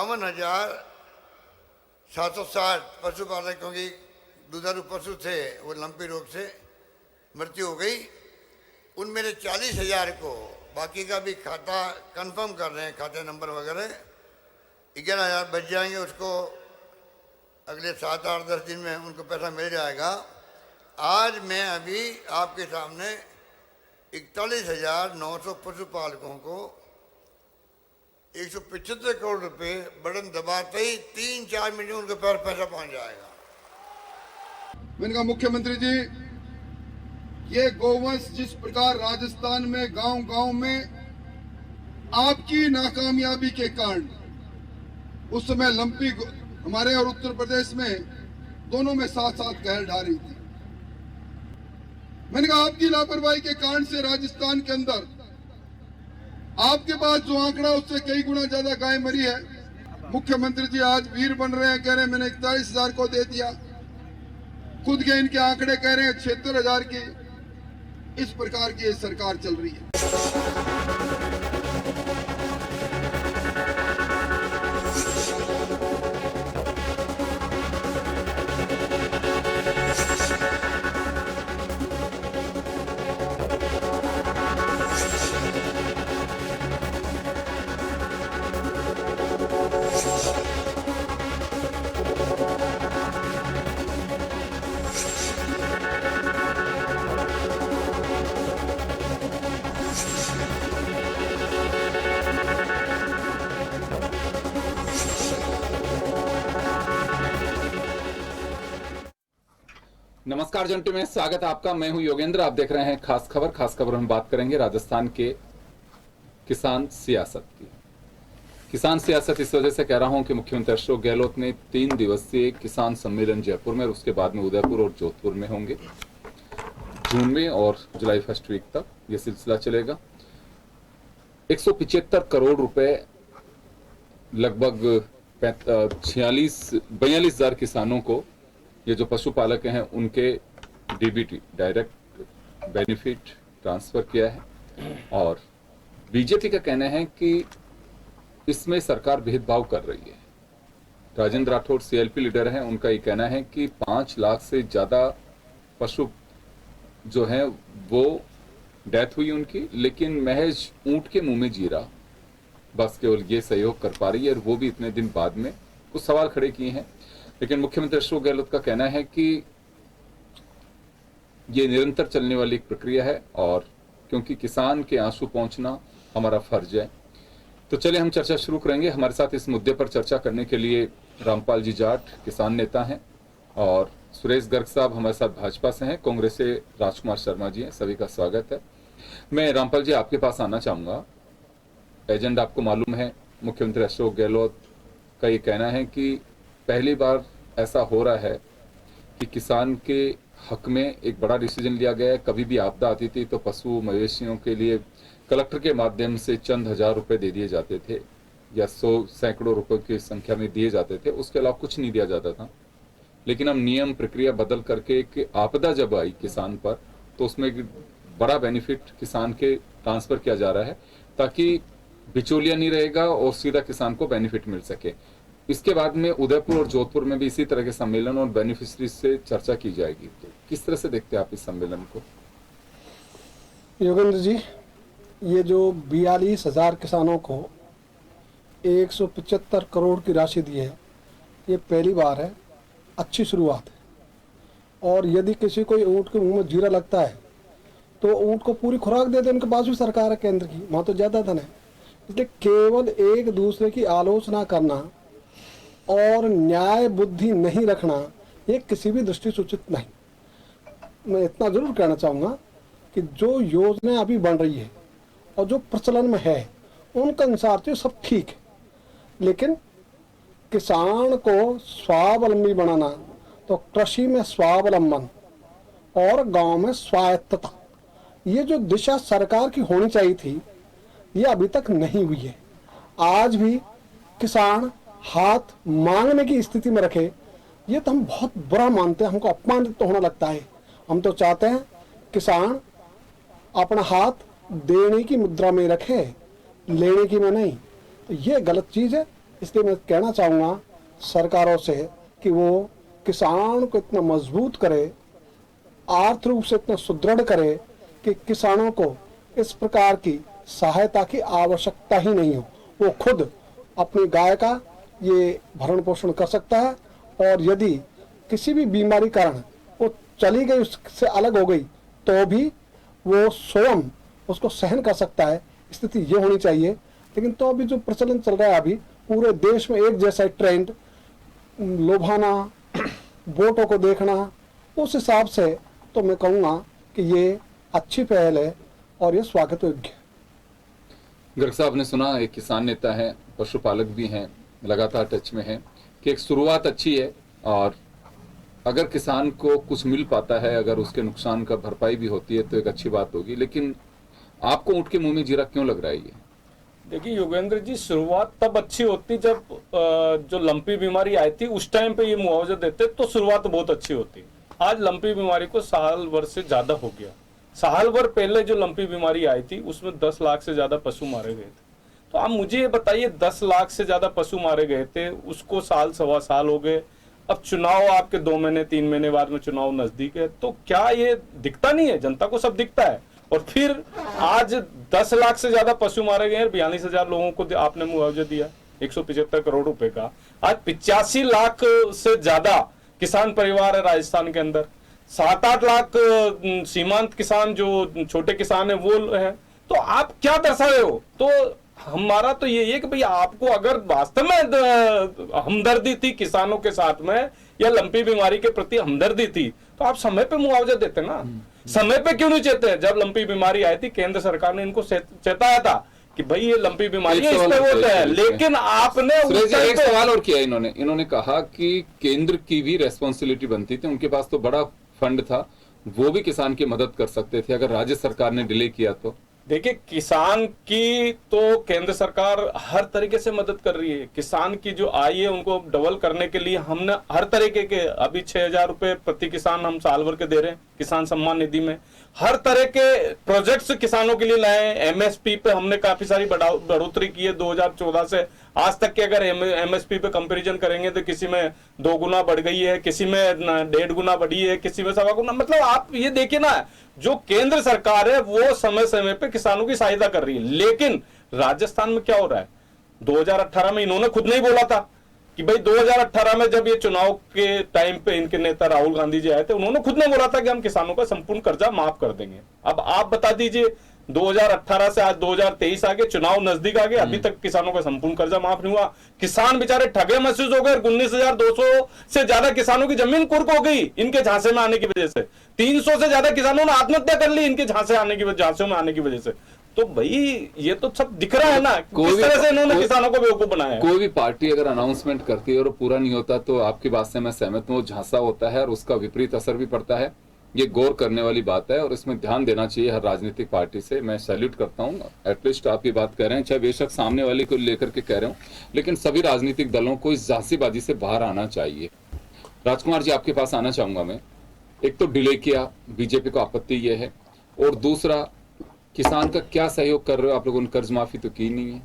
52,760 पशुपालकों की दुधारू पशु थे वो लंपी रोग से मृत्यु हो गई। उनमें से 40,000 को, बाकी का भी खाता कंफर्म कर रहे हैं, खाते नंबर वगैरह, 11,000 बच जाएंगे। उसको अगले 7, 8, 10 दिन में उनको पैसा मिल जाएगा। आज मैं अभी आपके सामने 41,900 पशुपालकों को 175 करोड़ रुपए बटन दबाते ही 3-4 मिनट में उनके पास पैसा पहुंच जाएगा। मैंने कहा मुख्यमंत्री जी, ये गौवंश जिस प्रकार राजस्थान में गांव-गांव में आपकी नाकामयाबी के कारण उस समय लंपी हमारे और उत्तर प्रदेश में दोनों में साथ साथ कहर ढा रही थी। मैंने कहा आपकी लापरवाही के कारण से राजस्थान के अंदर आपके पास जो आंकड़ा उससे कई गुना ज्यादा गाय मरी है। मुख्यमंत्री जी आज वीर बन रहे हैं, कह रहे हैं मैंने 41,000 को दे दिया, खुद के इनके आंकड़े कह रहे हैं 76,000 की। इस प्रकार की सरकार चल रही है। नमस्कार जंटी में स्वागत है आपका। मैं हूं योगेंद्र, आप देख रहे हैं खास खबर। खास खबर हम बात करेंगे राजस्थान के किसान सियासत की। किसान सियासत इस वजह से कह रहा हूं कि मुख्यमंत्री अशोक गहलोत ने 3 दिवसीय किसान सम्मेलन जयपुर में और उसके बाद में उदयपुर और जोधपुर में होंगे। जून में और जुलाई फर्स्ट वीक तक यह सिलसिला चलेगा। 175 करोड़ रुपए लगभग 42,000 किसानों को, ये जो पशुपालक हैं उनके डीबीटी डायरेक्ट बेनिफिट ट्रांसफर किया है। और बीजेपी का कहना है कि इसमें सरकार भेदभाव कर रही है। राजेंद्र राठौड़ सीएलपी लीडर हैं, उनका ये कहना है कि 5 लाख से ज्यादा पशु जो हैं वो डेथ हुई उनकी, लेकिन महज ऊंट के मुंह में जीरा बस केवल ये सहयोग कर पा रही है, और वो भी इतने दिन बाद में। कुछ सवाल खड़े किए हैं, लेकिन मुख्यमंत्री अशोक गहलोत का कहना है कि ये निरंतर चलने वाली एक प्रक्रिया है, और क्योंकि किसान के आंसू पहुंचना हमारा फर्ज है। तो चलिए हम चर्चा शुरू करेंगे। हमारे साथ इस मुद्दे पर चर्चा करने के लिए रामपाल जी जाट किसान नेता हैं, और सुरेश गर्ग साहब हमारे साथ भाजपा से हैं, कांग्रेस से राजकुमार शर्मा जी हैं। सभी का स्वागत है। मैं रामपाल जी आपके पास आना चाहूंगा। एजेंडा आपको मालूम है, मुख्यमंत्री अशोक गहलोत का ये कहना है कि पहली बार ऐसा हो रहा है कि किसान के हक में एक बड़ा डिसीजन लिया गया है। कभी भी आपदा आती थी तो पशु मवेशियों के लिए कलेक्टर के माध्यम से चंद हजार रुपए दे दिए जाते थे, या 100 सैकड़ों रुपए की संख्या में दिए जाते थे, उसके अलावा कुछ नहीं दिया जाता था। लेकिन अब नियम प्रक्रिया बदल करके कि आपदा जब आई किसान पर तो उसमें बड़ा बेनिफिट किसान के ट्रांसफर किया जा रहा है, ताकि बिचौलिया नहीं रहेगा और सीधा किसान को बेनिफिट मिल सके। इसके बाद में उदयपुर और जोधपुर में भी इसी तरह के सम्मेलन और बेनिफिशरीज से चर्चा की जाएगी। तो किस तरह से देखते हैं आप इस सम्मेलन को? योगेंद्र जी, ये जो 42,000 किसानों को 175 करोड़ की राशि दी है, ये पहली बार है, अच्छी शुरुआत है। और यदि किसी को ऊँट के मुंह में जीरा लगता है तो ऊँट को पूरी खुराक दे दे, उनके पास भी सरकार है केंद्र की, वहाँ तो ज़्यादा धन है। इसलिए केवल एक दूसरे की आलोचना करना और न्याय बुद्धि नहीं रखना, ये किसी भी दृष्टि से उचित नहीं। मैं इतना जरूर कहना चाहूँगा कि जो योजना अभी बन रही है और जो प्रचलन में है उनके अनुसार तो सब ठीक है, लेकिन किसान को स्वावलंबी बनाना, तो कृषि में स्वावलंबन और गांव में स्वायत्तता, ये जो दिशा सरकार की होनी चाहिए थी, ये अभी तक नहीं हुई है। आज भी किसान हाथ मांगने की स्थिति में रखे, ये तो हम बहुत बुरा मानते हैं, हमको अपमानित तो होना लगता है। हम तो चाहते हैं किसान अपना हाथ देने की मुद्रा में रखे, लेने की में नहीं। तो ये गलत चीज़ है, इसलिए मैं कहना चाहूँगा सरकारों से कि वो किसान को इतना मजबूत करे, आर्थिक रूप से इतना सुदृढ़ करे कि किसानों को इस प्रकार की सहायता की आवश्यकता ही नहीं हो। वो खुद अपनी गाय का ये भरण पोषण कर सकता है, और यदि किसी भी बीमारी कारण वो चली गई, उससे अलग हो गई, तो भी वो स्वयं उसको सहन कर सकता है। स्थिति ये होनी चाहिए। लेकिन तो अभी जो प्रचलन चल रहा है, अभी पूरे देश में एक जैसा ट्रेंड, लोभाना, वोटों को देखना, उस हिसाब से तो मैं कहूँगा कि ये अच्छी पहल है और ये स्वागत योग्य है। गर्ग साहब ने सुना, एक किसान नेता है, पशुपालक भी हैं, लगातार टच में है, कि एक शुरुआत अच्छी है और अगर किसान को कुछ मिल पाता है, अगर उसके नुकसान का भरपाई भी होती है तो एक अच्छी बात होगी। लेकिन आपको ऊँट के मुंह में जीरा क्यों लग रहा है ये? देखिए योगेंद्र जी, शुरुआत तब अच्छी होती जब जो लंपी बीमारी आई थी उस टाइम पे ये मुआवजा देते तो शुरुआत बहुत अच्छी होती। आज लंपी बीमारी को साल भर से ज्यादा हो गया। साल भर पहले जो लंपी बीमारी आई थी उसमें 10 लाख से ज्यादा पशु मारे गए थे। तो आप मुझे ये बताइए, 10 लाख से ज्यादा पशु मारे गए थे, उसको साल सवा साल हो गए। अब चुनाव आपके 2 महीने 3 महीने बाद में चुनाव नजदीक है, तो क्या ये दिखता नहीं है? जनता को सब दिखता है। और फिर आज 10 लाख से ज्यादा पशु मारे गए, 42,000 लोगों को आपने मुआवजा दिया 175 करोड़ रुपए का। आज 85 लाख से ज्यादा किसान परिवार है राजस्थान के अंदर। 7-8 लाख सीमांत किसान जो छोटे किसान है वो है। तो आप क्या दर्शा रहे हो? तो हमारा तो ये है कि भाई आपको अगर वास्तव में हमदर्दी थी किसानों के साथ में या लंपी बीमारी के प्रति हमदर्दी थी तो आप समय पे मुआवजा देते ना। समय पे क्यों नहीं चेते? जब लंपी बीमारी आई थी केंद्र सरकार ने इनको चेताया था कि भाई ये लंपी बीमारी है, इस पे होता है, लेकिन आपने एक सवाल और किया इन्होंने कहा कि केंद्र की भी रेस्पॉन्सिबिलिटी बनती थी, उनके पास तो बड़ा फंड था, वो भी किसान की मदद कर सकते थे अगर राज्य सरकार ने डिले किया तो। देखिए, किसान की तो केंद्र सरकार हर तरीके से मदद कर रही है। किसान की जो आय है उनको डबल करने के लिए हमने हर तरीके के, अभी 6,000 रुपए प्रति किसान हम साल भर के दे रहे हैं किसान सम्मान निधि में। हर तरह के प्रोजेक्ट्स किसानों के लिए लाए। एमएसपी पे हमने काफी सारी बढ़ोतरी की है 2014 से आज तक के। अगर एमएसपी पे कंपैरिजन करेंगे तो किसी में 2 गुना बढ़ गई है, किसी में 1.5 गुना बढ़ी है, किसी में 1.25 गुना। मतलब आप ये देखिए ना, जो केंद्र सरकार है वो समय समय पे किसानों की सहायता कर रही है। लेकिन राजस्थान में क्या हो रहा है? 2018 में इन्होंने खुद नहीं बोला था कि भाई 2018 में जब ये चुनाव के टाइम पे इनके नेता राहुल गांधी जी आए थे, उन्होंने खुद ने बोला था कि हम किसानों का संपूर्ण कर्जा माफ कर देंगे। अब आप बता दीजिए, 2018 से आज 2023 आ गए, चुनाव नजदीक आ गए, अभी तक किसानों का संपूर्ण कर्जा माफ नहीं हुआ। किसान बेचारे ठगे महसूस हो गए। 19,200 से ज्यादा किसानों की जमीन कुर्क हो गई इनके झांसे में आने की वजह से। 300 से ज्यादा किसानों ने आत्महत्या कर ली इनके झांसे में आने की वजह से। तो भाई ये तो सब दिख रहा है ना किस तरह से इन्होंने किसानों को बेवकूफ बनाया है। कोई भी पार्टी अगर अनाउंसमेंट करती है और पूरा नहीं होता तो आपकी बात से मैं सहमत हूं, वो झांसा होता है और उसका विपरीत असर भी पड़ता है। ये गौर करने वाली बात है और इसमें ध्यान देना चाहिए हर राजनीतिक पार्टी से। मैं सैल्यूट करता हूँ, एटलीस्ट आप ये बात कह रहे हैं, चाहे बेशक सामने वाले को लेकर के कह रहे हो, लेकिन सभी राजनीतिक दलों को इस झांसीबाजी से बाहर आना चाहिए। राजकुमार जी, आपके पास आना चाहूंगा मैं। एक तो डिले किया, बीजेपी को आपत्ति ये है, और दूसरा किसान का क्या सहयोग कर रहे हो आप लोगों ने? कर्ज माफी तो की नहीं है।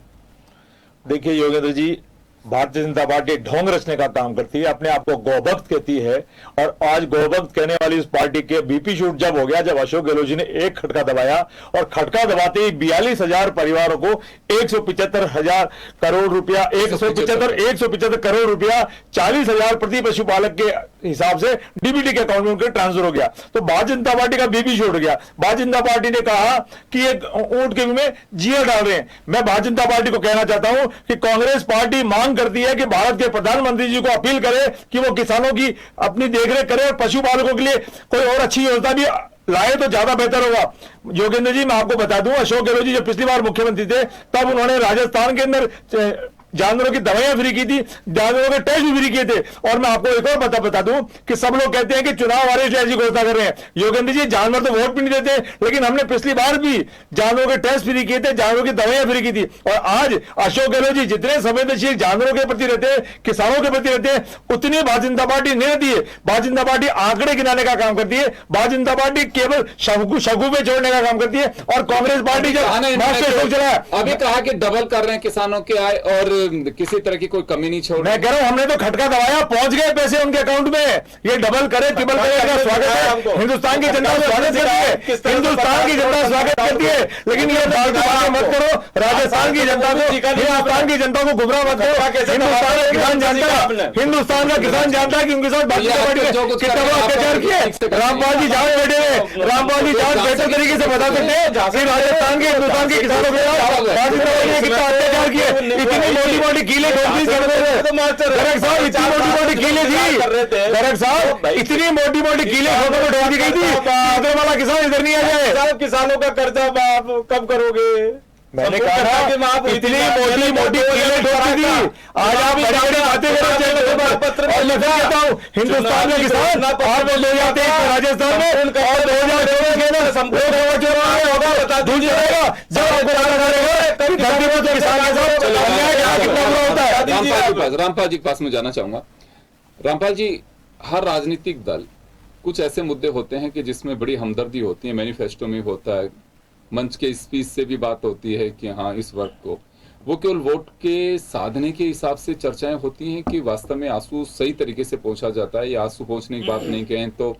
देखिए योगेंद्र जी, भारतीय जनता पार्टी ढोंग रचने का काम करती है, अपने आप को गौभक्त कहती है। और आज गौभक्त कहने वाली इस पार्टी के बीपी शूट जब हो गया, जब अशोक गहलोत जी ने एक खटका दबाया और खटका दबाते ही 42,000 परिवारों को 175,000 करोड़ रुपया 175 करोड़ रुपया 40,000 प्रति पशुपालक के हिसाब से डीबीटी के अकाउंट में उनके ट्रांसफर हो गया। तो भारतीय जनता पार्टी का बीपी शूट गया। भारतीय जनता पार्टी ने कहा कि ये ऊंट के में जिया डाल रहे हैं। मैं भारतीय जनता पार्टी को कहना चाहता हूं कि कांग्रेस पार्टी मांग करती है कि भारत के प्रधानमंत्री जी को अपील करे कि वो किसानों की अपनी देखरेख करे और पशुपालकों के लिए कोई और अच्छी योजना भी लाए तो ज्यादा बेहतर होगा। योगेंद्र जी, मैं आपको बता दूं, अशोक गहलोत जी जब पिछली बार मुख्यमंत्री थे तब उन्होंने राजस्थान के अंदर जानवरों की दवाइयां फ्री की थी, जानवरों के टेस्ट भी फ्री किए थे। और मैं आपको एक और बता दूं कि सब लोग कहते हैं कि चुनाव वाले जो ऐसी घोषणा कर रहे हैं। योगेंद्र जी, जानवर तो वोट भी नहीं देते, लेकिन हमने पिछली बार भी जानवरों के टेस्ट फ्री किए थे, जानवरों की दवाइयां फ्री की थी। और आज अशोक गहलोत जी जितने संवेदनशील जानवरों के प्रति रहते हैं, किसानों के प्रति रहते हैं, उतनी भारतीय जनता पार्टी नहीं रहती है। भारतीय जनता पार्टी आंकड़े गिनाने का काम करती है। भारतीय जनता पार्टी केवल शगु पे छोड़ने का काम करती है। और कांग्रेस पार्टी जब अभी कहा कि डबल कर रहे हैं किसानों की आय और किसी तरह की कोई कमी नहीं छोड़। मैं कह रहा हूं हमने तो खटका दबाया, पहुंच गए पैसे उनके अकाउंट में। ये डबल करे ट्रिपल करे का स्वागत है, हिंदुस्तान की जनता स्वागत करती है, हिंदुस्तान की जनता स्वागत करती है। लेकिन ये फालतू बातें मत करो, राजस्थान की जनता को, हिंदुस्तान की जनता को गुमराह मत करो। हिंदुस्तान का किसान जानता है, हिंदुस्तान का किसान जानता है कि उनके साथ भारतीय जनता पार्टी ने कितना बड़ा अत्याचार किया। रामपाल जी जाट बैठे हुए, रामपाल जी जाट बेहतर तरीके से बता सकते हैं कि राजस्थान के हिंदुस्तान के किसानों के साथ भारतीय जनता पार्टी ने कितना अत्याचार किए। इतनी मोटी मोटी कीलें ठोकती गरग साहब, इतनी मोटी मोटी कीलें थी गरग साहब, इतनी मोटी मोटी कीलें ठोकर में ठोक दी गई थी। इधर वाला किसान इधर नहीं आ जाए। किसानों का कर्जा आप कब करोगे? मैंने कहा था इतनी मोटी मोटी कीलें ठोकी थी। आज आप बड़ी बड़ी बातें करो और मैं कहता हूँ हिंदुस्तान में किसान आप ले जाते हैं राजस्थान में और 2024 के अंदर संपूर्ण होगा बता दीजिए जब आपको पता चलेगा कि धरती पर जो किसान के साथ अन्याय कितना बुरा होता है। रामपाल जी के पास में जाना चाहूंगा। रामपाल जी, हर राजनीतिक दल कुछ ऐसे मुद्दे होते हैं कि जिसमें बड़ी हमदर्दी होती है, मैनिफेस्टो में होता है, मंच के स्पीच से भी बात होती है कि हाँ इस वर्ग को, वो केवल वोट के साधने के हिसाब से चर्चाएं होती हैं कि वास्तव में आंसू सही तरीके से पहुंचा जाता है, या आंसू पहुंचने की बात नहीं कहें तो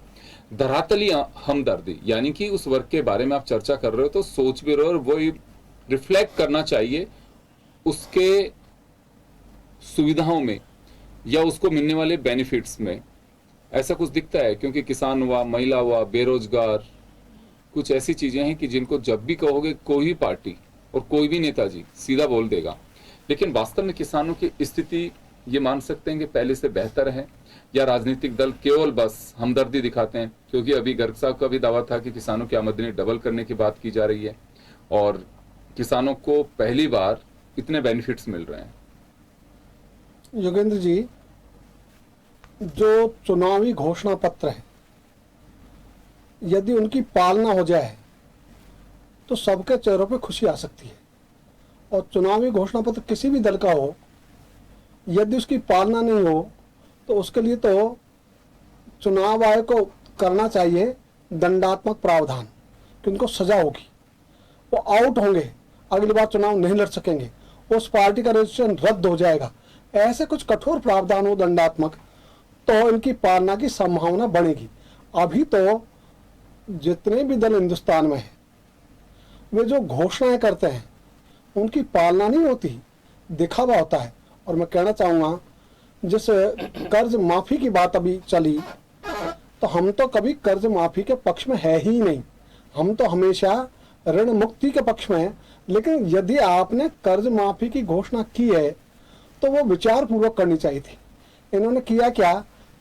धरातली हमदर्दी, यानी कि उस वर्ग के बारे में आप चर्चा कर रहे हो तो सोच भी रहे हो और वो रिफ्लेक्ट करना चाहिए उसके सुविधाओं में या उसको मिलने वाले बेनिफिट्स में। ऐसा कुछ दिखता है? क्योंकि किसान हुआ, महिला हुआ, बेरोजगार, कुछ ऐसी चीजें हैं कि जिनको जब भी कहोगे कोई भी पार्टी और कोई भी नेताजी सीधा बोल देगा, लेकिन वास्तव में किसानों की स्थिति ये मान सकते हैं कि पहले से बेहतर है, या राजनीतिक दल केवल बस हमदर्दी दिखाते हैं? क्योंकि अभी गर्ग साहब का भी दावा था कि किसानों की आमदनी डबल करने की बात की जा रही है और किसानों को पहली बार इतने बेनिफिट्स मिल रहे हैं। योगेंद्र जी, जो चुनावी घोषणा पत्र है यदि उनकी पालना हो जाए तो सबके चेहरों पे खुशी आ सकती है। और चुनावी घोषणा पत्र किसी भी दल का हो, यदि उसकी पालना नहीं हो तो उसके लिए तो चुनाव आयोग को करना चाहिए दंडात्मक प्रावधान कि उनको सजा होगी, वो आउट होंगे, अगली बार चुनाव नहीं लड़ सकेंगे, उस पार्टी का रजिस्ट्रेशन रद्द हो जाएगा। ऐसे कुछ कठोर प्रावधान हो दंडात्मक, तो इनकी पालना की संभावना बढ़ेगी। अभी तो जितने भी दल हिंदुस्तान में हैं वे जो घोषणाएं करते हैं उनकी पालना नहीं होती, दिखावा होता है। और मैं कहना चाहूँगा, जैसे कर्ज माफ़ी की बात अभी चली, तो हम तो कभी कर्ज माफ़ी के पक्ष में है ही नहीं, हम तो हमेशा ऋण मुक्ति के पक्ष में हैं। लेकिन यदि आपने कर्ज माफ़ी की घोषणा की है तो वो विचार पूर्वक करनी चाहिए थी। इन्होंने किया क्या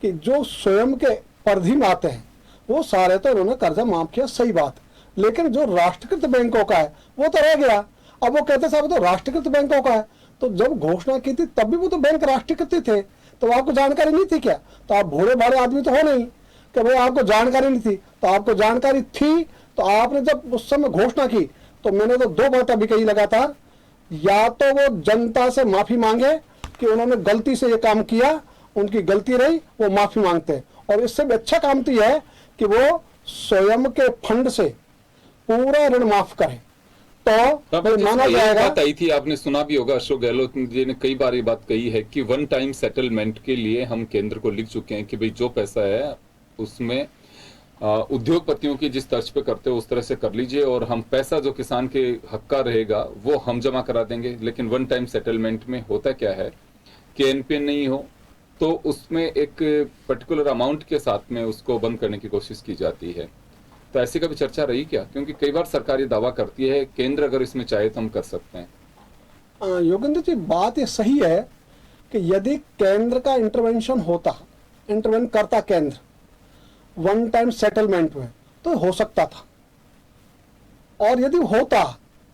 कि जो स्वयं के परिधि में आते हैं वो सारे तो इन्होंने कर्जा माफ किया, सही बात, लेकिन जो राष्ट्रीयकृत बैंकों का है वो तो रह गया। अब वो कहते साहब तो राष्ट्रीयकृत बैंकों का है, तो जब घोषणा की थी तब भी वो तो बैंक राष्ट्रीयकृत ही थे, तो आपको जानकारी नहीं थी क्या? तो आप भोले भाले आदमी तो हो नहीं कि भाई आपको जानकारी नहीं थी। तो आपको जानकारी थी तो आपने जब उस समय घोषणा की तो मैंने तो दो बात अभी कही लगातार, या तो वो जनता से माफी मांगे कि उन्होंने गलती से ये काम किया, उनकी गलती रही, वो माफी मांगते हैं। और इससे भी अच्छा काम तो यह है कि वो स्वयं के फंड से पूरा ऋण माफ करें, तो माना जाएगा। बात आई थी, आपने सुना भी होगा, अशोक गहलोत जी ने कई बार ये बात कही है कि वन टाइम सेटलमेंट के लिए हम केंद्र को लिख चुके हैं कि भाई जो पैसा है उसमें उद्योगपतियों की जिस तर्ज पे करते हो उस तरह से कर लीजिए, और हम पैसा जो किसान के हक का रहेगा वो हम जमा करा देंगे। लेकिन वन टाइम सेटलमेंट में होता क्या है कि एनपीएन नहीं हो तो उसमें एक पर्टिकुलर अमाउंट के साथ में उसको बंद करने की कोशिश की जाती है। तो ऐसी कभी चर्चा रही क्या? क्योंकि कई बार सरकार ये दावा करती है केंद्र अगर इसमें चाहे तो हम कर सकते हैं। योगेंद्र जी, बात ये सही है कि यदि केंद्र का इंटरवेंशन होता, इंटरवेंशन करता केंद्र वन टाइम सेटलमेंट में, तो हो सकता था, और यदि होता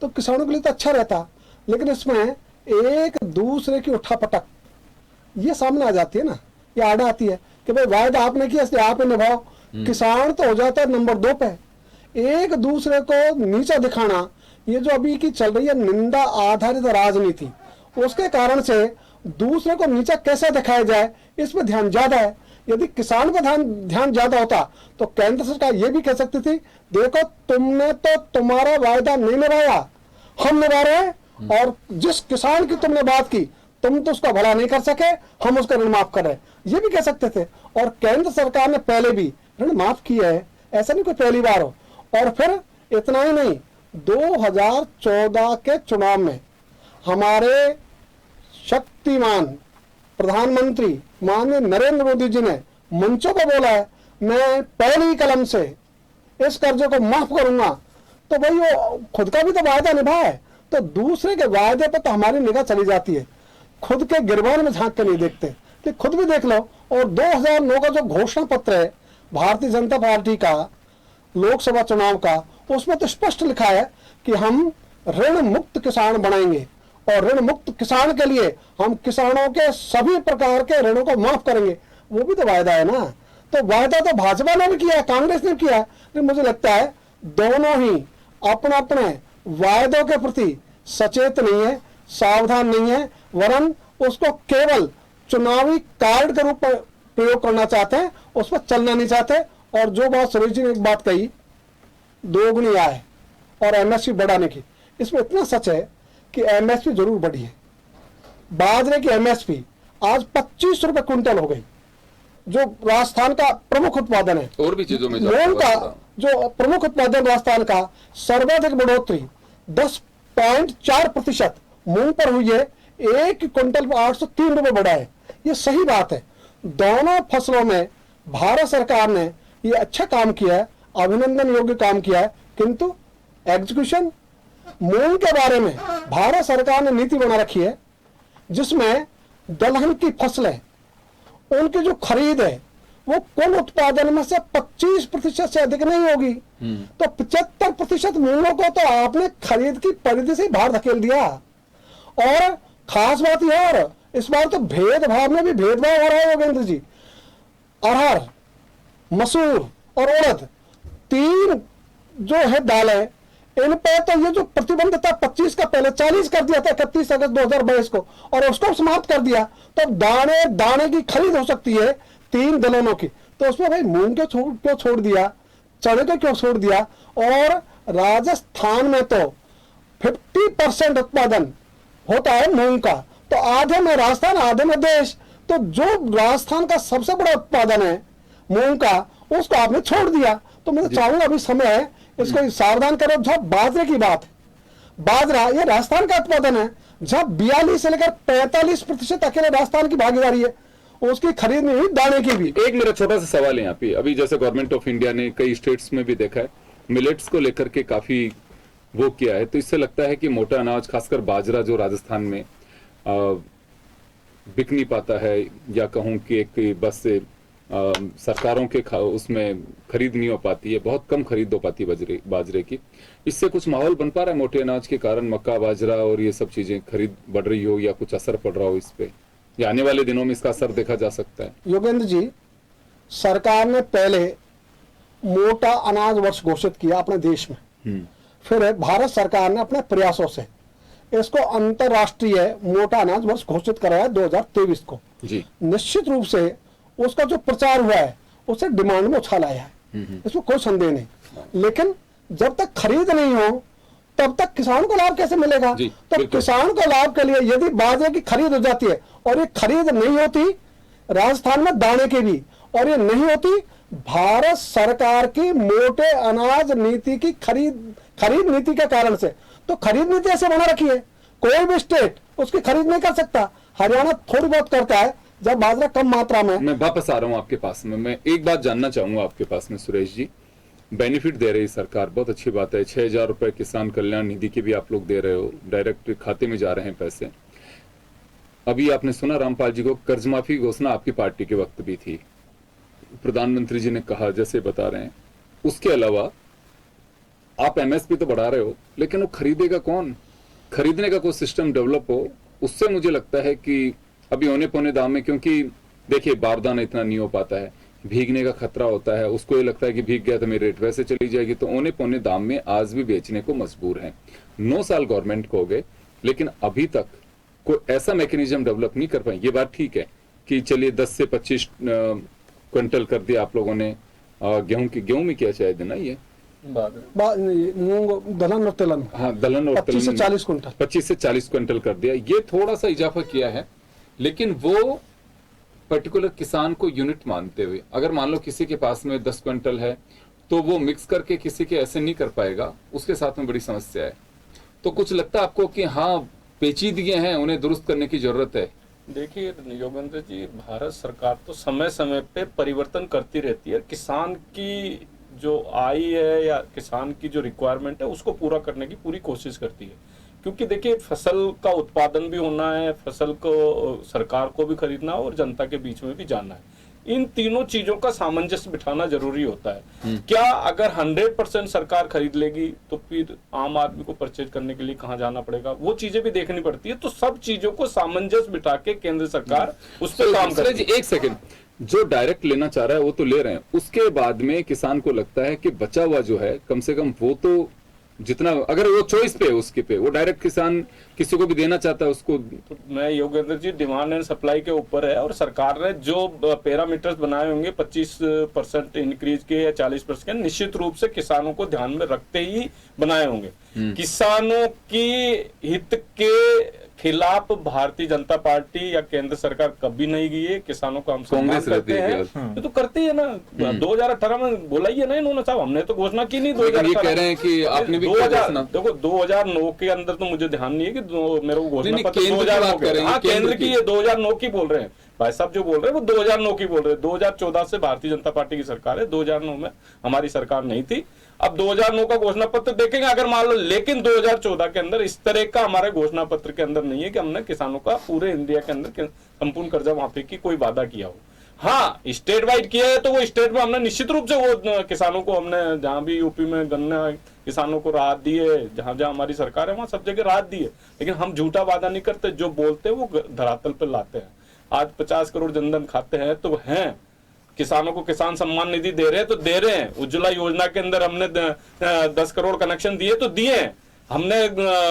तो किसानों के लिए तो अच्छा रहता। लेकिन इसमें एक दूसरे की उठापटक ये सामने आ जाती है ना, ये आड़ आती है कि भाई वायदा आपने किया इसलिए आप निभाओ। किसान तो हो जाता है नंबर 2 पे, एक दूसरे को नीचा दिखाना, ये जो अभी की चल रही है निंदा आधारित राजनीति, उसके कारण से दूसरे को नीचा कैसे दिखाया जाए इस पर ध्यान ज्यादा है। यदि किसान पर ध्यान ज्यादा होता तो केंद्र सरकार ये भी कह सकती थी, देखो तुमने तो तुम्हारा वायदा नहीं निभाया, हम निभा रहे हैं, और जिस किसान की तुमने बात की तुम तो उसका भला नहीं कर सके, हम उसका ऋण माफ कर रहे हैं, ये भी कह सकते थे। और केंद्र सरकार ने पहले भी ऋण माफ किया है, ऐसा नहीं कोई पहली बार हो। और फिर इतना ही नहीं, 2014 के चुनाव में हमारे शक्तिमान प्रधानमंत्री माननीय नरेंद्र मोदी जी ने मंचों पर बोला है, मैं पहली कलम से इस कर्जे को माफ करूंगा। तो भाई वो खुद का भी तो वायदा निभा है, तो दूसरे के वायदे पर तो हमारी निगाह चली जाती है, खुद के गिरबान में झांक के नहीं देखते। कि खुद भी देख लो। और 2009 का जो घोषणा पत्र है भारतीय जनता पार्टी का लोकसभा चुनाव का, उसमें तो स्पष्ट लिखा है कि हम ऋण मुक्त किसान बनाएंगे, और ऋण मुक्त किसान के लिए हम किसानों के सभी प्रकार के ऋणों को माफ करेंगे। वो भी तो वायदा है ना। तो वायदा तो भाजपा ने भी किया है, कांग्रेस ने किया है, लेकिन मुझे लगता है दोनों ही अपने अपने वायदों के प्रति सचेत नहीं है, सावधान नहीं है, वरन उसको केवल चुनावी कार्ड के रूप में प्रयोग करना चाहते हैं, उस पर चलना नहीं चाहते। और जो बात सुरेश जी ने एक बात कही, दोगुनी आय और एमएसपी बढ़ाने की, इसमें इतना सच है कि एमएसपी जरूर बढ़ी है। बाजरे की एमएसपी आज 25 रुपए क्विंटल हो गई, जो राजस्थान का प्रमुख उत्पादन है। और भी चीजों में मूंग का जो प्रमुख उत्पादन राजस्थान का, सर्वाधिक बढ़ोतरी 10.4% मूंग पर हुई है, एक क्विंटल पर 803 रुपए बढ़ा है। ये सही बात है। दोनों फसलों में भारत सरकार ने ये अच्छा काम किया है, अभिनंदन योग्य काम किया है, किंतु एग्जीक्यूशन, मूंग के बारे में भारत सरकार ने नीति बना रखी है जिसमें दलहन की फसलें, उनकी जो खरीद है वो कुल उत्पादन में से 25% से अधिक नहीं होगी। तो 75% मूंगों को तो आपने खरीद की परिधि से बाहर धकेल दिया। और खास बात यह, और इस बार तो भेदभाव में भी भेदभाव हो रहा है योगेंद्र जी। अरहर, मसूर और उड़द, तीन जो है दालें, इन पे तो ये जो प्रतिबंध था 25 का पहले 40 कर दिया था 31 अगस्त 2022 को, और उसको समाप्त कर दिया। तो दाने दाने की खरीद हो सकती है 3 दलहनों की। तो उसमें भाई मूंग क्यों छोड़ दिया, चने को क्यों छोड़ दिया? और राजस्थान में तो 50% उत्पादन होता है मूंग का, तो आधे में राजस्थान आधे में देश। तो जो राजस्थान का सबसे बड़ा उत्पादन है मूंग का, उसको आपने छोड़ दिया। तो मैं चाहूंगा अभी समय है इसको सावधान करो। जहां बाजरे की बात है, बाजरा ये राजस्थान का उत्पादन है, जहां 42 से लेकर 45% अकेले राजस्थान की भागीदारी है, उसकी खरीद में हुई दाने की भी। एक मेरा छोटा सा सवाल है यहाँ पे, अभी जैसे गवर्नमेंट ऑफ इंडिया ने कई स्टेट्स में भी देखा है मिलेट्स को लेकर के काफी वो किया है, तो इससे लगता है कि मोटा अनाज खासकर बाजरा जो राजस्थान में बिक नहीं पाता है, या कहूँ कि एक बस सरकारों के उसमें खरीद नहीं हो पाती है, बहुत कम खरीद हो पाती है बाजरे की। इससे कुछ माहौल बन पा रहा है मोटे अनाज के कारण, मक्का बाजरा और ये सब चीजें खरीद बढ़ रही हो, या कुछ असर पड़ रहा हो इस पे, या आने वाले दिनों में इसका असर देखा जा सकता है? योगेंद्र जी, सरकार ने पहले मोटा अनाज वर्ष घोषित किया अपने देश में, फिर भारत सरकार ने अपने प्रयासों से इसको अंतरराष्ट्रीय मोटा अनाज वर्ष घोषित कराया 2023 को जी। निश्चित रूप से उसका जो प्रचार हुआ है उससे डिमांड में उछाल आया है, इसमें कोई संदेह नहीं। लेकिन जब तक खरीद नहीं हो तब तक किसान को लाभ कैसे मिलेगा? तो किसान को लाभ के लिए यदि बाजरे की खरीद हो जाती है, और ये खरीद नहीं होती राजस्थान में दाने की भी, और ये नहीं होती भारत सरकार की मोटे अनाज नीति की खरीद नीति के कारण से, तो खरीद नीति ऐसे बना रखी है कोई भी स्टेट उसकी खरीद नहीं कर सकता। हरियाणा थोड़ी बहुत करता है जब बाजरा कम मात्रा में। मैं वापस आ रहा हूं आपके पास में, मैं एक बात जानना चाहूंगा आपके पास में सुरेश जी। बेनिफिट दे रही सरकार, बहुत अच्छी बात है, 6,000 रुपए किसान कल्याण निधि के भी आप लोग दे रहे हो, डायरेक्ट खाते में जा रहे हैं पैसे। अभी आपने सुना रामपाल जी को कर्ज माफी घोषणा आपकी पार्टी के वक्त भी थी, प्रधानमंत्री जी ने कहा जैसे बता रहे हैं। उसके अलावा आप एमएसपी तो बढ़ा रहे हो, लेकिन वो खरीदेगा कौन? खरीदने का कोई सिस्टम डेवलप हो, उससे मुझे लगता है कि अभी औने पौने दाम में, क्योंकि देखिए बारदाना इतना नहीं हो पाता है, भीगने का खतरा होता है, उसको ये लगता है कि भीग गया तो मेरी रेट वैसे चली जाएगी, तो औने पौने दाम में आज भी बेचने को मजबूर है। 9 साल गवर्नमेंट को हो गए, लेकिन अभी तक कोई ऐसा मैकेनिज्म डेवलप नहीं कर पाए। ये बात ठीक है कि चलिए 10 से 25 क्विंटल कर दिया आप लोगों ने गेहूं में क्या शायद ना, ये दलहन और तिलहन, हाँ दलहन और 25 से 40 क्विंटल 25 से 40 क्विंटल कर दिया, ये थोड़ा सा इजाफा किया है। लेकिन वो पर्टिकुलर किसान को यूनिट मानते हुए, अगर मान लो किसी के पास में 10 क्विंटल है तो वो मिक्स करके किसी के ऐसे नहीं कर पाएगा, उसके साथ में बड़ी समस्या है। तो कुछ लगता है आपको कि हाँ पेचीदगी हैं, उन्हें दुरुस्त करने की जरूरत है? देखिए योगेंद्र जी, भारत सरकार तो समय समय पे परिवर्तन करती रहती है। किसान की जो आय है या किसान की जो रिक्वायरमेंट है उसको पूरा करने की पूरी कोशिश करती है, क्योंकि देखिए फसल का उत्पादन भी होना है, फसल को सरकार को भी खरीदना है और जनता के बीच में भी जाना है। इन तीनों चीजों का सामंजस्य बिठाना जरूरी होता है। क्या अगर 100% सरकार खरीद लेगी तो फिर आम आदमी को परचेज करने के लिए कहाँ जाना पड़ेगा, वो चीजें भी देखनी पड़ती है। तो सब चीजों को सामंजस्य बिठा के केंद्र सरकार उस पर काम कर रही है। एक सेकंड, जो डायरेक्ट लेना चाह रहा है वो तो ले रहे हैं, उसके बाद में किसान को लगता है कि बचा हुआ जो है कम से कम वो तो जितना, अगर वो चॉइस पे है उसके पे, वो डायरेक्ट किसान किसी को भी देना चाहता है उसको। तो मैं Yogendra ji, demand and supply के ऊपर है, और सरकार ने जो पैरामीटर्स बनाए होंगे 25% इंक्रीज के या 40%, निश्चित रूप से किसानों को ध्यान में रखते ही बनाए होंगे। किसानों की हित के खिलाफ भारतीय जनता पार्टी या केंद्र सरकार कभी नहीं गई है। किसानों को हम सम्मान करते हैं, ये तो करती है ना। 2018 में बोला ही है ना इन्होंने, साहब हमने तो घोषणा की नहीं। 2018 ये कह रहे हैं कि आपने भी देखो 2009 के अंदर तो मुझे ध्यान नहीं है कि मेरे को घोषणा पत्र 2009 हाँ केंद्र की है, 2009 की बोल रहे हैं भाई साहब, जो बोल रहे हैं वो 2009 की बोल रहे हैं। 2014 से भारतीय जनता पार्टी की सरकार है, 2009 में हमारी सरकार नहीं थी। अब 2009 का घोषणा पत्र देखेंगे अगर मान लो, लेकिन 2014 के अंदर इस तरह का हमारे घोषणा पत्र के अंदर नहीं है कि हमने किसानों का पूरे इंडिया के अंदर संपूर्ण कर्जा माफी की कोई वादा किया हो। हाँ स्टेट वाइड किया है, तो वो स्टेट में हमने निश्चित रूप से वो किसानों को हमने जहां भी यूपी में गन्ना किसानों को राहत दी है, जहां जहां हमारी सरकार है वहां सब जगह राहत दी है। लेकिन हम झूठा वादा नहीं करते, जो बोलते हैं वो धरातल पर लाते हैं। आज 50 करोड़ जनधन खाते हैं तो हैं, किसानों को किसान सम्मान निधि दे रहे हैं तो दे रहे हैं, उज्ज्वला योजना के अंदर हमने 10 करोड़ कनेक्शन दिए तो दिए, हमने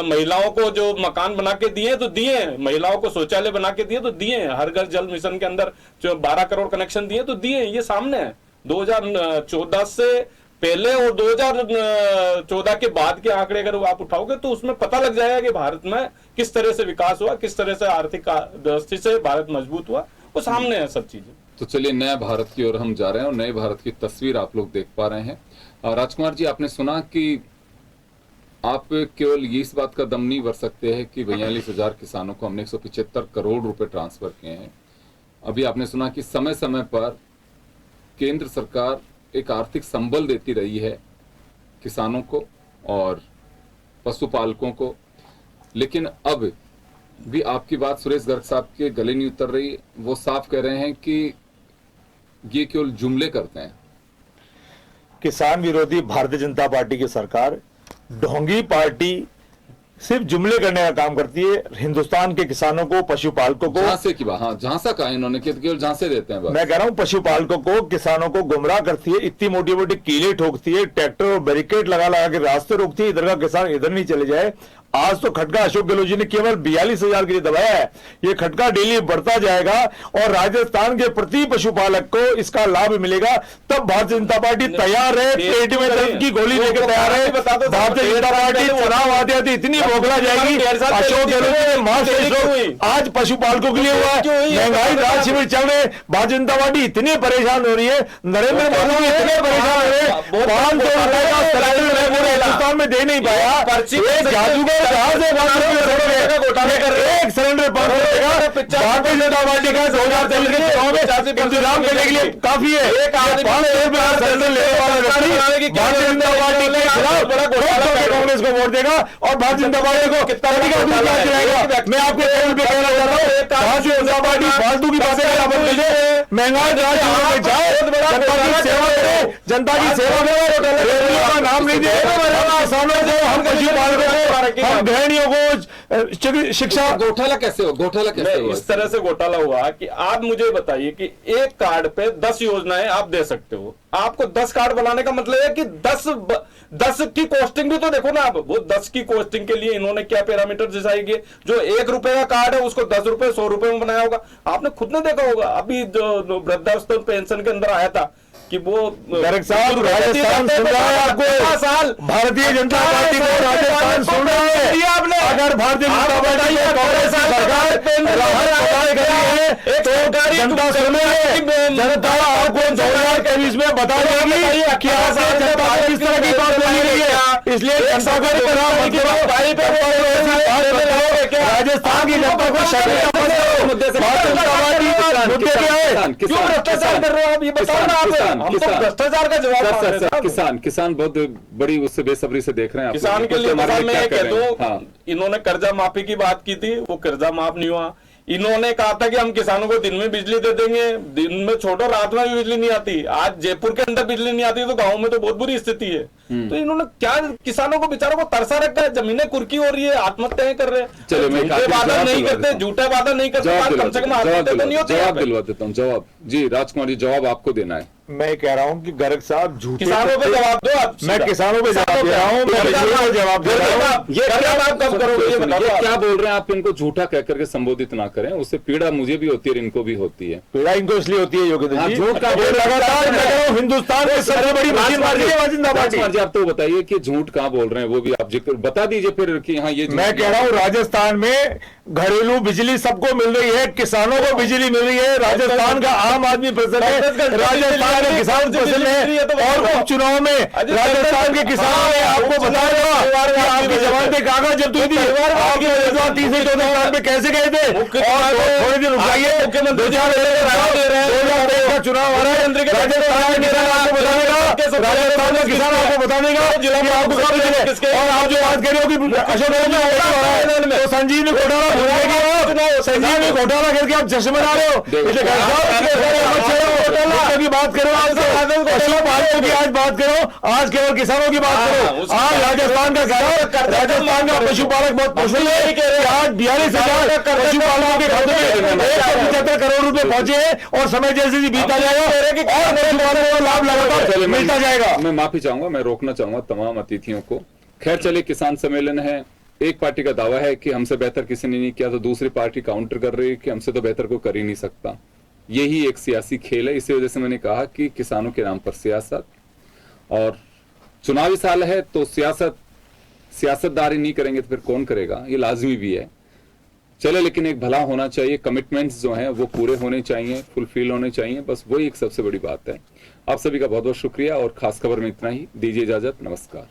महिलाओं को जो मकान बना के दिए तो दिए, महिलाओं को शौचालय बना के दिए तो दिए, हर घर जल मिशन के अंदर जो 12 करोड़ कनेक्शन दिए तो दिए। ये सामने है 2014 से पहले और 2014 के बाद के आंकड़े अगर आप उठाओगे तो उसमें पता लग जाएगा कि भारत में किस तरह से विकास हुआ, किस तरह से आर्थिक दृष्टि से भारत मजबूत हुआ, वो सामने है सब चीजें। तो चलिए नए भारत की ओर हम जा रहे हैं और नए भारत की तस्वीर आप लोग देख पा रहे हैं। राजकुमार जी, आपने सुना कि आप केवल ये इस बात का दम नहीं भर सकते हैं कि 42,000 किसानों को हमने 175 करोड़ रुपए ट्रांसफर किए हैं। अभी आपने सुना कि समय समय पर केंद्र सरकार एक आर्थिक संबल देती रही है किसानों को और पशुपालकों को, लेकिन अब भी आपकी बात सुरेश गर्ग साहब के गले नहीं उतर रही। वो साफ कह रहे हैं कि ये केवल जुमले करते हैं। किसान विरोधी भारतीय जनता पार्टी की सरकार, ढोंगी पार्टी, सिर्फ जुमले करने का काम करती है। हिंदुस्तान के किसानों को, पशुपालकों को झांसे की बात, हाँ झांसा कहा इन्होंने कि केवल झांसे देते हैं। मैं कह रहा हूं पशुपालकों को, किसानों को गुमराह करती है, इतनी मोटी मोटी कीले ठोकती है, ट्रैक्टर और बैरिकेड लगा लगा के रास्ते रोकती है, इधर का किसान इधर नहीं चले जाए। आज तो खटका अशोक गहलोत जी ने केवल 42,000 के लिए दबाया है, ये खटका डेली बढ़ता जाएगा और राजस्थान के प्रति पशुपालक को इसका लाभ मिलेगा। तब भारतीय जनता पार्टी तैयार है, पेट में दर्द की गोली लेकर तैयार है। भारतीय जनता पार्टी चुनाव आते इतनी भोगला जाएगी। अशोक गहलोत जी महासचिव आज पशुपालकों के लिए हुआ है, महंगाई राहत शिविर चल रहे, भारतीय जनता पार्टी इतनी परेशान हो रही है, नरेंद्र मोदी इतने परेशान हो रहे, 500 रुपए का सिलेंडर पूरे हिंदुस्तान में दे नहीं पाया। एक जादूगर एक सिलेंडर पर भारतीय जनता पार्टी का 2023 के चुनाव में इंतजाम करने के लिए काफी है। 500 रुपए का सिलेंडर लेने वाला व्यक्ति भारतीय जनता पार्टी के खिलाफ कांग्रेस को वोट देगा और भारतीय जनता पार्टी को दिलाएगा। मैं आपको कहना चाहता हूँ, भारतीय जनता पार्टी फालतू की बातें बंद कीजिए, महंगाई जाए, जनता की सेवा करे, जनता की सेवा करे, रेडियो का नाम नहीं दे, किसानों को, हम पशुपालकों को, हम गृहिणियों को शिक्षा। घोटाला कैसे हो, घोटाला कैसे हो? इस तरह से घोटाला हुआ कि आप मुझे बताइए कि एक कार्ड पे 10 योजनाएं आप दे सकते हो, आपको 10 कार्ड बनाने का मतलब है कि 10 की कॉस्टिंग भी तो देखो ना आप। वो 10 की कॉस्टिंग के लिए इन्होंने क्या पैरामीटर डिसाइड किए? जो 1 रुपए का कार्ड है उसको 10 रुपए 100 रुपए में बनाया होगा। आपने खुद ने देखा होगा, अभी जो वृद्धावस्था पेंशन के अंदर आया था कि वो साहब राजस्थान सुन रहा है आपको, साल भारतीय जनता पार्टी को राजस्थान सुन रहा है। अगर भारतीय जनता पार्टी कांग्रेस की सरकार जनता जनता आपको 2023 में बता देगी कि आपने जनता को इस तरह की बात बोली रही है, इसलिए जनता को राजस्थान की जनता को मुद्दे क्यों भ्रष्टाचार कर रहे हो आप, ये बताओ ना आप। हम तो भ्रष्टाचार का जवाब किसान बहुत बड़ी उससे बेसब्री से देख रहे हैं। किसान के लिए मैं ये कह दूं, इन्होंने कर्जा माफी की बात की थी, वो कर्जा माफ नहीं हुआ। इन्होंने कहा था कि हम किसानों को दिन में बिजली दे देंगे, दिन में छोड़ो रात में भी बिजली नहीं आती। आज जयपुर के अंदर बिजली नहीं आती तो गांव में तो बहुत बुरी स्थिति है। तो इन्होंने क्या किसानों को बेचारों को तरसा रखा है, जमीनें कुर्की हो रही है, आत्महत्याएं कर रहे हैं। चलो मैं वादा नहीं करते, झूठा वादा नहीं करते, कम से कम आत्महत्या नहीं होती। जवाब दिलवा देता हूँ। जवाब जी राजकुमार जी, जवाब आपको देना है। मैं कह रहा हूं कि गर्ग साहब झूठे किसानों पे जवाब दो आप। मैं किसानों पे जवाब दे रहा हूं, मैं जवाब दे रहा हूं। ये आप कब करोगे ये बताओ। ये क्या बोल रहे हैं आप? इनको झूठा कह करके संबोधित ना करें, उससे पीड़ा मुझे भी होती है, इनको भी होती है। पीड़ा इनको इसलिए होती है योगेंद्र जी, झूठ का लगातार हिंदुस्तान की सबसे बड़ी पार्टी। आप तो बताइए कि झूठ कहाँ बोल रहे हैं, वो भी आप जिक्र बता दीजिए फिर कि हाँ ये। मैं कह रहा हूँ राजस्थान में घरेलू बिजली सबको मिल रही है, किसानों को बिजली मिल रही है, राजस्थान का आम आदमी प्रसन्न है, राजस्थान के किसान प्रसन्न है। और उपचुनाव में राजस्थान के किसानों ने आपको बताया आपकी जवान पे कागज जब हुई थी, आपके उम्मीदवार 3 से 14 साल में कैसे गए थे। और थोड़े दिन रुकाइए, 2023 का चुनाव आ रहा है, राजस्थान के किसान आपको बताएगा, राजस्थान के किसान आपको बताएगा आपको कब मिले। और आप जो बात कर रहे हो कि अशोक गहलोत तो संजीवनी घोटाला भूल गए, संजीवनी घोटाला करके आप जश्न मना रहे हो। की बात करो, आज बात करो, आज केवल किसानों की बात करो। आज राजस्थान का राजस्थान का पशुपालक बहुत प्रसन्न है कि आज 42,000 पशुपालकों के खाते में 175 करोड़ रुपए पहुंचे हैं और समय जैसे ही बीता जाएगा और पशुपालकों को लाभ लगातार मिलता जाएगा। मैं माफी चाहूंगा, मैं रोकना चाहूंगा तमाम अतिथियों को। खैर चले, किसान सम्मेलन है, एक पार्टी का दावा है कि हमसे बेहतर किसी ने नहीं किया, तो दूसरी पार्टी काउंटर कर रही है कि हमसे तो बेहतर कोई कर ही नहीं सकता। यही एक सियासी खेल है। इसी वजह से मैंने कहा कि किसानों के नाम पर सियासत, और चुनावी साल है तो सियासतदारी नहीं करेंगे तो फिर कौन करेगा, ये लाजमी भी है। चले, लेकिन एक भला होना चाहिए, कमिटमेंट्स जो हैं वो पूरे होने चाहिए, फुलफिल होने चाहिए, बस वही एक सबसे बड़ी बात है। आप सभी का बहुत बहुत शुक्रिया और खास खबर में इतना ही। दीजिए इजाजत, नमस्कार।